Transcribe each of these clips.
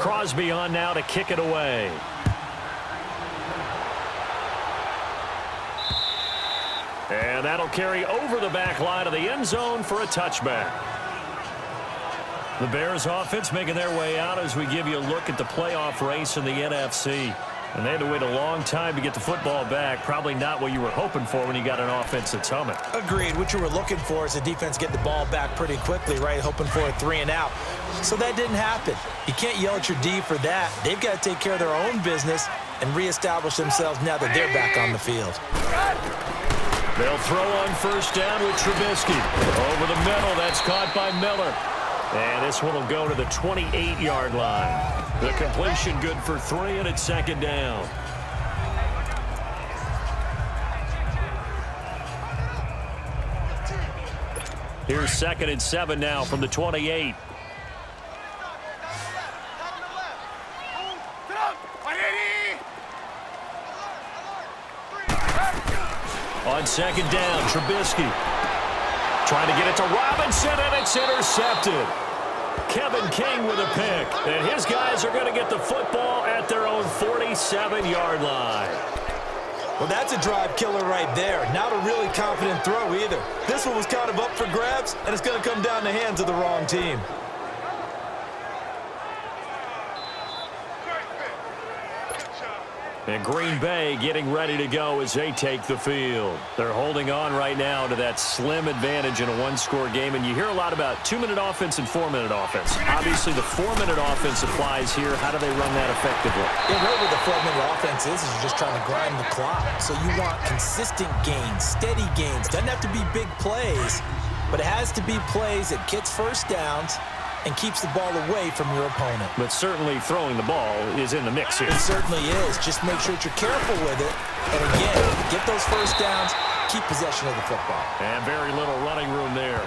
Crosby on now to kick it away. And that'll carry over the back line of the end zone for a touchback. The Bears offense making their way out as we give you a look at the playoff race in the NFC. And they had to wait a long time to get the football back. Probably not what you were hoping for when you got an offense that's humming. Agreed. What you were looking for is the defense get the ball back pretty quickly, right? Hoping for a 3-and-out. So that didn't happen. You can't yell at your D for that. They've got to take care of their own business and reestablish themselves now that they're back on the field. They'll throw on first down with Trubisky. Over the middle, that's caught by Miller. And this one will go to the 28-yard line. The completion good for 3, and it's second down. Here's 2nd and 7 now from the 28. On second down, Trubisky trying to get it to Robinson, and it's intercepted. Kevin King with a pick, and his guys are going to get the football at their own 47-yard line. Well, that's a drive killer right there. Not a really confident throw either. This one was kind of up for grabs, and it's going to come down the hands of the wrong team. And Green Bay getting ready to go as they take the field. They're holding on right now to that slim advantage in a one-score game. And you hear a lot about 2-minute offense and 4-minute offense. Obviously, the 4-minute offense applies here. How do they run that effectively? Yeah, really what the 4-minute offense is you're just trying to grind the clock. So you want consistent gains, steady gains. Doesn't have to be big plays, but it has to be plays that gets first downs and keeps the ball away from your opponent. But certainly throwing the ball is in the mix here. It certainly is. Just make sure that you're careful with it. And again, get those first downs, keep possession of the football. And very little running room there.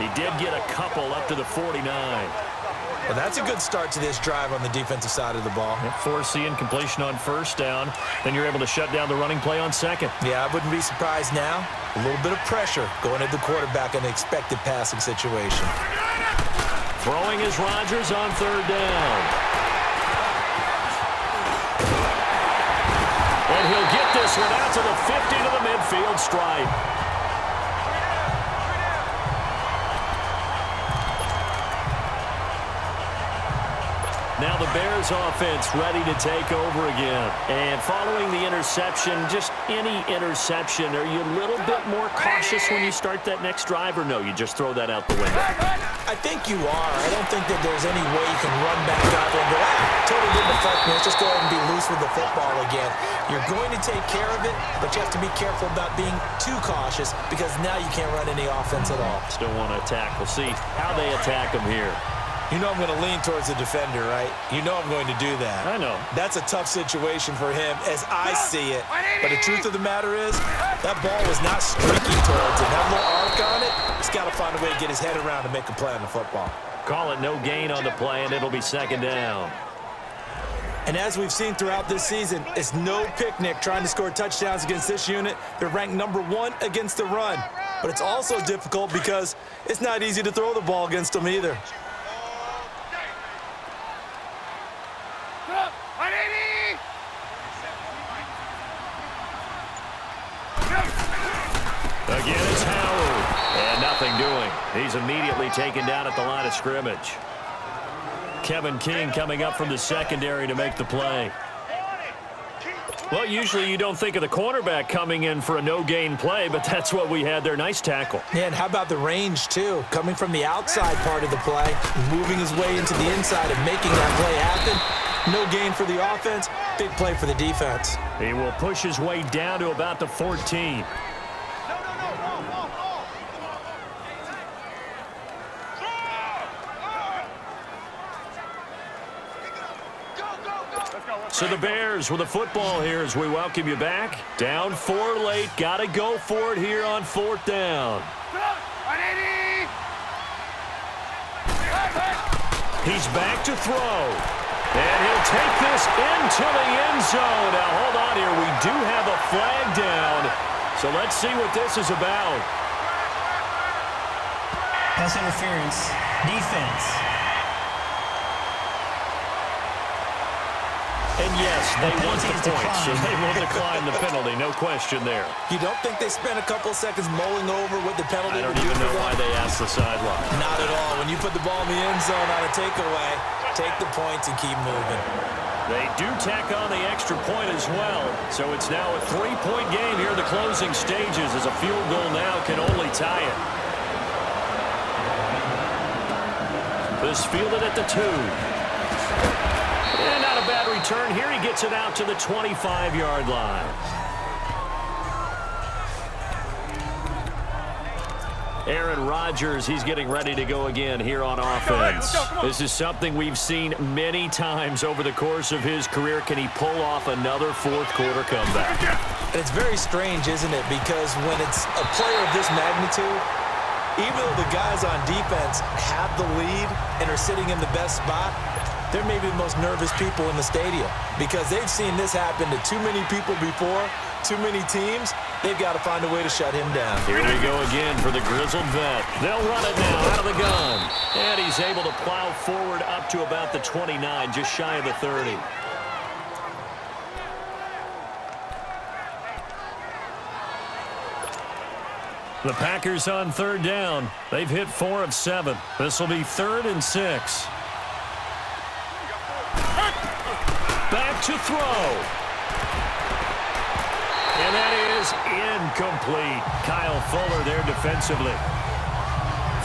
He did get a couple up to the 49. Well, that's a good start to this drive on the defensive side of the ball. Forcing completion on first down. Then you're able to shut down the running play on second. Yeah, I wouldn't be surprised now. A little bit of pressure going at the quarterback in an expected passing situation. Throwing is Rodgers on third down. And he'll get this one out to the 50 to the midfield stripe. Now the Bears offense ready to take over again. And following the interception, just any interception, are you a little bit more cautious when you start that next drive, or no, you just throw that out the window? I think you are. I don't think that there's any way you can run back up and go, totally didn't affect me. Let's just go ahead and be loose with the football again. You're going to take care of it, but you have to be careful about being too cautious because now you can't run any offense at all. Still want to attack. We'll see how they attack them here. You know I'm going to lean towards the defender, right? You know I'm going to do that. I know. That's a tough situation for him as I see it. But the truth of the matter is, that ball was not streaking towards him. That little arc on it, he's got to find a way to get his head around and make a play on the football. Call it no gain on the play, and it'll be second down. And as we've seen throughout this season, it's no picnic trying to score touchdowns against this unit. They're ranked number 1 against the run. But it's also difficult because it's not easy to throw the ball against them either. Again, it's Howard. And nothing doing. He's immediately taken down at the line of scrimmage. Kevin King coming up from the secondary to make the play. Well, usually you don't think of the cornerback coming in for a no-gain play, but that's what we had there. Nice tackle. Yeah, and how about the range, too? Coming from the outside part of the play, moving his way into the inside and making that play happen. No gain for the offense, big play for the defense. He will push his way down to about the 14. So the Bears with the football here as we welcome you back. Down 4 late. Got to go for it here on 4th down. He's back to throw. And he'll take this into the end zone. Now, hold on here. We do have a flag down. So let's see what this is about. Pass interference. Defense. And yes, they want the points, so they will decline the penalty. No question there. You don't think they spent a couple seconds mulling over what the penalty would do? I don't even know why they asked the sideline. Not at all. When you put the ball in the end zone on a takeaway, take the points and keep moving. They do tack on the extra point as well. So it's now a 3-point game here in the closing stages as a field goal now can only tie it. This fielded at the 2. And not a bad return here. He gets it out to the 25-yard line. Aaron Rodgers, he's getting ready to go again here on offense. This is something we've seen many times over the course of his career. Can he pull off another fourth-quarter comeback? And it's very strange, isn't it? Because when it's a player of this magnitude, even though the guys on defense have the lead and are sitting in the best spot, they're maybe the most nervous people in the stadium because they've seen this happen to too many people before, too many teams. They've got to find a way to shut him down. Here we go again for the grizzled vet. They'll run it now out of the gun. And he's able to plow forward up to about the 29, just shy of the 30. The Packers on third down. They've hit 4 of 7. This will be 3rd and 6. Back to throw. And that is incomplete. Kyle Fuller there defensively.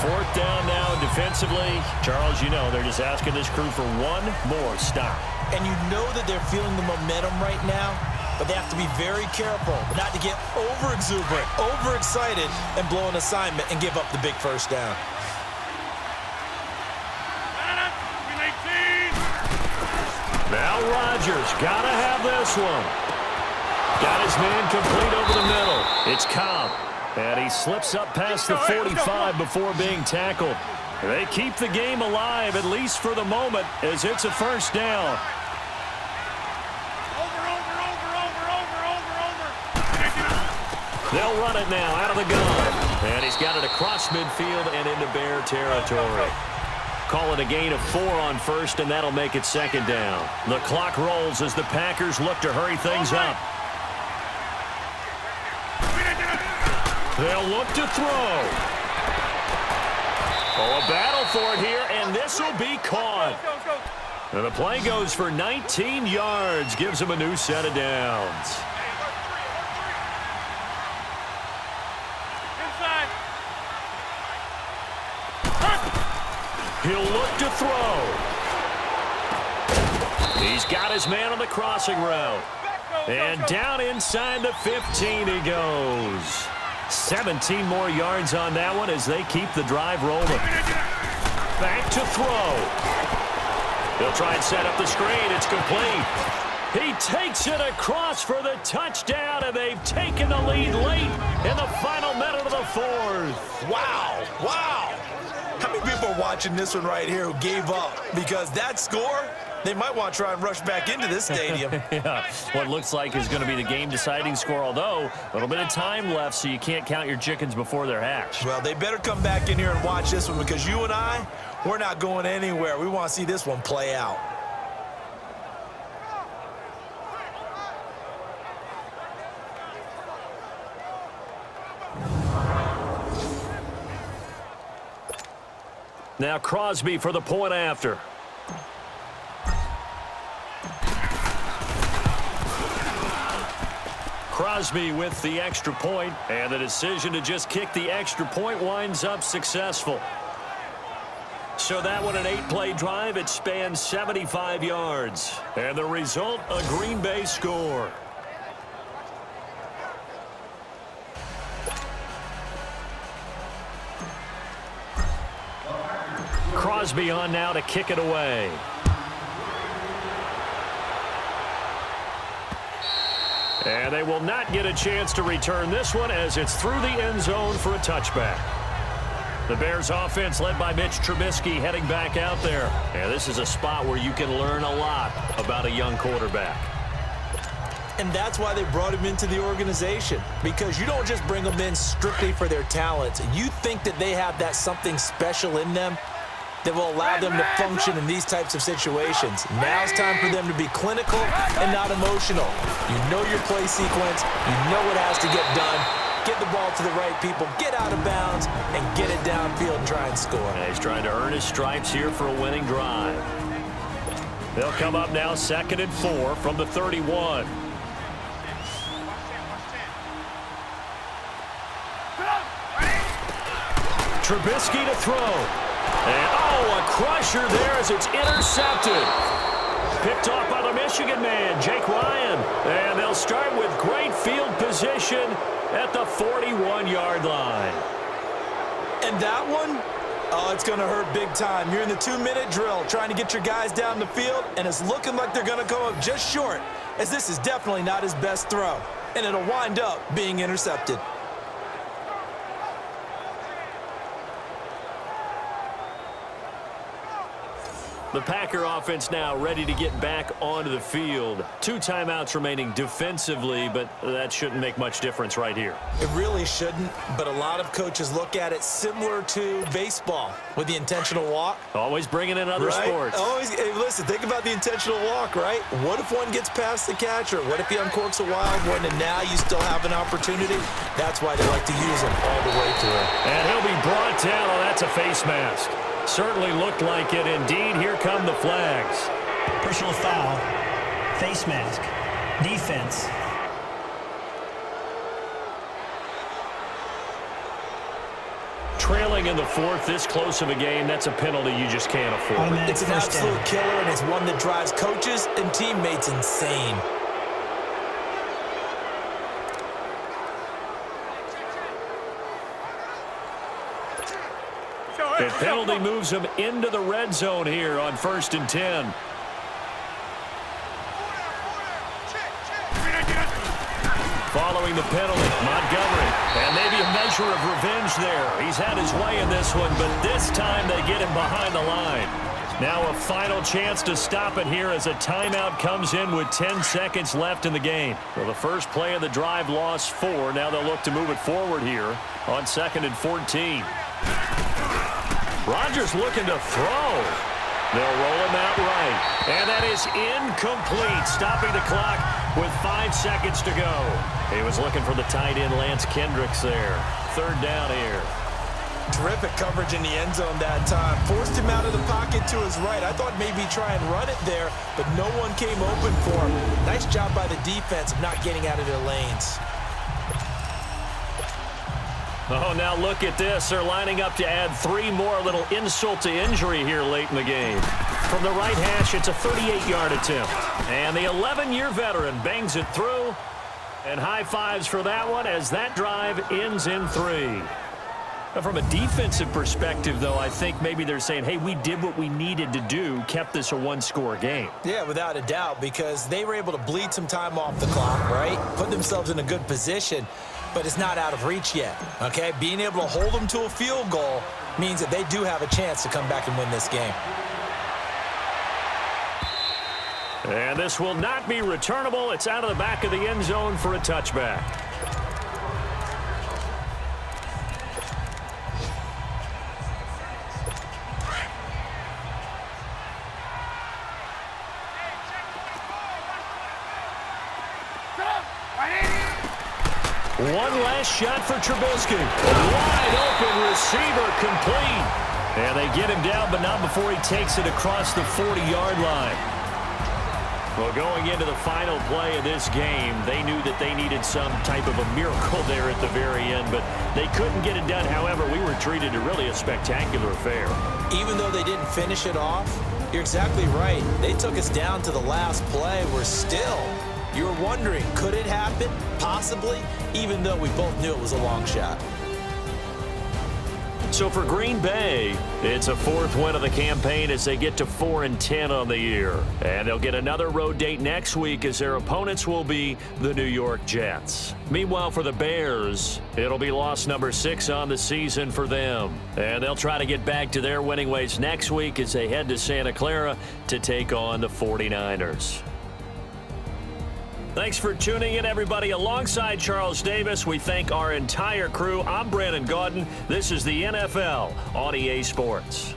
4th down now defensively. Charles, you know, they're just asking this crew for one more stop. And you know that they're feeling the momentum right now, but they have to be very careful not to get over-exuberant, overexcited, and blow an assignment and give up the big first down. Now Rodgers got to have this one. Got his man complete over the middle. It's Cobb. And he slips up past the 45 before being tackled. They keep the game alive, at least for the moment, as it's a first down. They'll run it now out of the gun. And he's got it across midfield and into Bear territory. Call it a gain of 4 on first, and that'll make it 2nd down. The clock rolls as the Packers look to hurry things up. They'll look to throw. Oh, a battle for it here, and this will be caught. And the play goes for 19 yards, gives him a new set of downs. He'll look to throw. He's got his man on the crossing route. And down inside the 15 he goes. 17 more yards on that one as they keep the drive rolling. Back to throw. They'll try and set up the screen. It's complete. He takes it across for the touchdown, and they've taken the lead late in the final minute of the 4th. Wow. Wow. How many people are watching this one right here who gave up? Because that score, they might want to try and rush back into this stadium. Yeah, what looks like is going to be the game-deciding score, although a little bit of time left, so you can't count your chickens before they're hatched. Well, they better come back in here and watch this one because you and I, we're not going anywhere. We want to see this one play out. Now Crosby for the point after. Crosby with the extra point, and the decision to just kick the extra point winds up successful. So that one, an 8-play drive, it spans 75 yards. And the result, a Green Bay score. Crosby on now to kick it away. And they will not get a chance to return this one as it's through the end zone for a touchback. The Bears offense led by Mitch Trubisky heading back out there. And this is a spot where you can learn a lot about a young quarterback. And that's why they brought him into the organization, because you don't just bring them in strictly for their talents. You think that they have that something special in them, that will allow them to function in these types of situations. Now it's time for them to be clinical and not emotional. You know your play sequence. You know what has to get done. Get the ball to the right people, get out of bounds, and get it downfield and try and score. And he's trying to earn his stripes here for a winning drive. They'll come up now 2nd and 4 from the 31. Trubisky to throw. And, oh, a crusher there as it's intercepted. Picked off by the Michigan man, Jake Ryan. And they'll start with great field position at the 41-yard line. And that one, oh, it's going to hurt big time. You're in the 2-minute drill trying to get your guys down the field, and it's looking like they're going to go up just short, as this is definitely not his best throw. And it'll wind up being intercepted. The Packer offense now ready to get back onto the field. 2 timeouts remaining defensively, but that shouldn't make much difference right here. It really shouldn't, but a lot of coaches look at it similar to baseball with the intentional walk. Always bringing in other sports. Always, hey, listen, think about the intentional walk, right? What if one gets past the catcher? What if he uncorks a wild one and now you still have an opportunity? That's why they like to use him all the way through. And he'll be brought down. Oh, that's a face mask. Certainly looked like it. Indeed, here come the flags. Personal foul, face mask, defense. Trailing in the 4th, this close of a game, that's a penalty you just can't afford. Automatic It's an first absolute down. killer, and it's one that drives coaches and teammates insane. The penalty moves him into the red zone here on 1st and 10. Following the penalty, Montgomery. And maybe a measure of revenge there. He's had his way in this one, but this time they get him behind the line. Now a final chance to stop it here as a timeout comes in with 10 seconds left in the game. So the first play of the drive lost 4. Now they'll look to move it forward here on 2nd and 14. Rodgers looking to throw. They'll roll him out right. And that is incomplete, stopping the clock with 5 seconds to go. He was looking for the tight end, Lance Kendricks there. 3rd down here. Terrific coverage in the end zone that time. Forced him out of the pocket to his right. I thought maybe try and run it there, but no one came open for him. Nice job by the defense of not getting out of their lanes. Oh, now look at this. They're lining up to add 3 more. Little insult to injury here late in the game. From the right hash, it's a 38-yard attempt. And the 11-year veteran bangs it through. And high fives for that one as that drive ends in 3. From a defensive perspective, though, I think maybe they're saying, hey, we did what we needed to do, kept this a 1-score game. Yeah, without a doubt, because they were able to bleed some time off the clock, right? Put themselves in a good position, but it's not out of reach yet, okay? Being able to hold them to a field goal means that they do have a chance to come back and win this game. And this will not be returnable. It's out of the back of the end zone for a touchback. One last shot for Trubisky. Wide open receiver complete. And they get him down, but not before he takes it across the 40-yard line. Well, going into the final play of this game, they knew that they needed some type of a miracle there at the very end, but they couldn't get it done. However, we were treated to really a spectacular affair. Even though they didn't finish it off, you're exactly right. They took us down to the last play. We're still, you were wondering, could it happen? Possibly, even though we both knew it was a long shot. So for Green Bay, it's a 4th win of the campaign as they get to 4-10 on the year. And they'll get another road date next week as their opponents will be the New York Jets. Meanwhile, for the Bears, it'll be loss number 6 on the season for them. And they'll try to get back to their winning ways next week as they head to Santa Clara to take on the 49ers. Thanks for tuning in, everybody. Alongside Charles Davis, we thank our entire crew. I'm Brandon Gaudin. This is the NFL on EA Sports.